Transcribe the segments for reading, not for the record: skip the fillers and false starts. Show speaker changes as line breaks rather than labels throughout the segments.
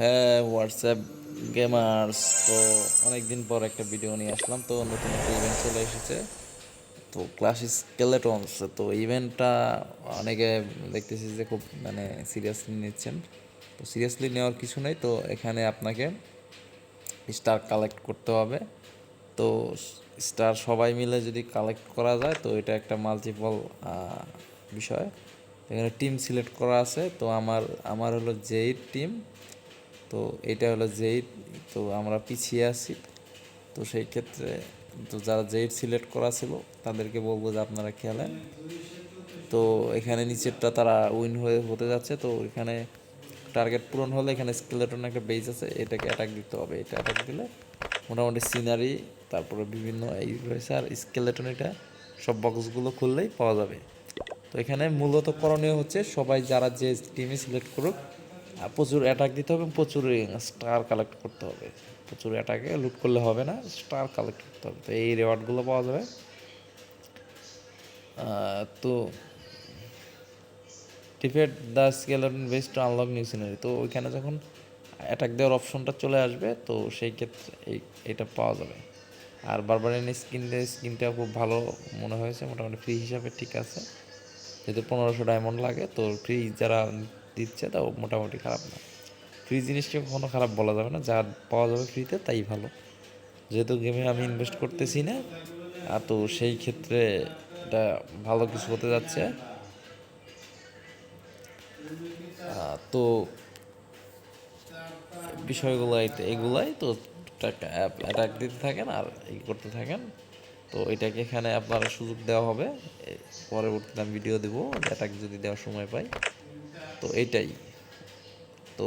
হ্যাঁ, WhatsApp gamers. তো অনেকদিন পর একটা ভিডিও নিয়ে আসলাম। তো নতুন একটা ইভেন্ট চলে এসেছে, তো ক্লাস স্কেলেটনস। তো ইভেন্টটা অনেকে দেখতেছি যে খুব মানে সিরিয়াসলি নিচ্ছেন। তো সিরিয়াসলি নেওয়ার কিছু নেই। তো এখানে আপনাকে স্টার কালেক্ট করতে হবে। তো স্টার সবাই মিলে যদি কালেক্ট করা যায় তো এটা একটা মাল্টিপল বিষয়। এখানে টিম সিলেক্ট করা আছে। তো আমার আমার হলো যেই টিম, তো এটা হলো জেইড। তো আমরা পিছিয়ে আছি। তো সেই ক্ষেত্রে তো যারা জেইড সিলেক্ট করা ছিল তাদেরকে বলবো যে আপনারা খেলেন। তো এখানে নিচেরটা তারা উইন হয়ে হতে যাচ্ছে। তো এখানে টার্গেট পূরণ হলে এখানে স্কেলেটন একটা বেস আছে, এটাকে অ্যাটাক দিতে হবে। এটা অ্যাটাক দিলে মোটামুটি সিনারি, তারপরে বিভিন্ন এই রয়েছে। আর স্কেলেটন এটা সব বক্সগুলো খুললেই পাওয়া যাবে। তো এখানে মূলত করণীয় হচ্ছে সবাই যারা যে টিমে সিলেক্ট করুক প্রচুর অ্যাটাক দিতে হবে, প্রচুর স্টার কালেক্ট করতে হবে। প্রচুর অ্যাটাকে লুট করলে হবে না, স্টার কালেক্ট করতে হবে। তো এই রেওয়ার্ডগুলো পাওয়া যাবে। তো defeat the skeleton base two unlock new scenery. তো ওইখানে যখন অ্যাটাক দেওয়ার অপশনটা চলে আসবে তো সেই ক্ষেত্রে এটা পাওয়া যাবে। আর বারবারিয়ান স্কিনটা খুব ভালো মনে হয়েছে, মোটামুটি ফ্রি হিসাবে ঠিক আছে। যেহেতু 1500 ডায়মন্ড লাগে, তো ফ্রি যারা দিচ্ছে তাও মোটামুটি খারাপ না। ফ্রি জিনিসটা কখনো খারাপ বলা যাবে না, যা পাওয়া যাবে ফ্রিতে তাই ভালো। যেহেতু গেমে আমি ইনভেস্ট করতেছি না, তো সেই ক্ষেত্রে এটা ভালো কিছু হতে যাচ্ছে। তো বিষয়গুলো এগুলাই তো অ্যাটাক দিতে থাকেন আর এই করতে থাকেন। তো এটাকে এখানে আপনার সুযোগ দেওয়া হবে। পরবর্তীতে আমি ভিডিও দেবো অ্যাটাক যদি দেওয়ার সময় পাই। তো এইটাই। তো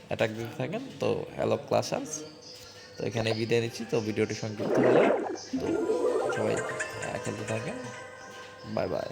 অ্যাটাক দিতে থাকেন। তো হ্যালো ক্লাসার্স, তো এখানে বিদায় নিচ্ছি। তো ভিডিওটি সংক্ষিপ্ত হলো। তো সবাই খেলতে থাকেন। Bye bye.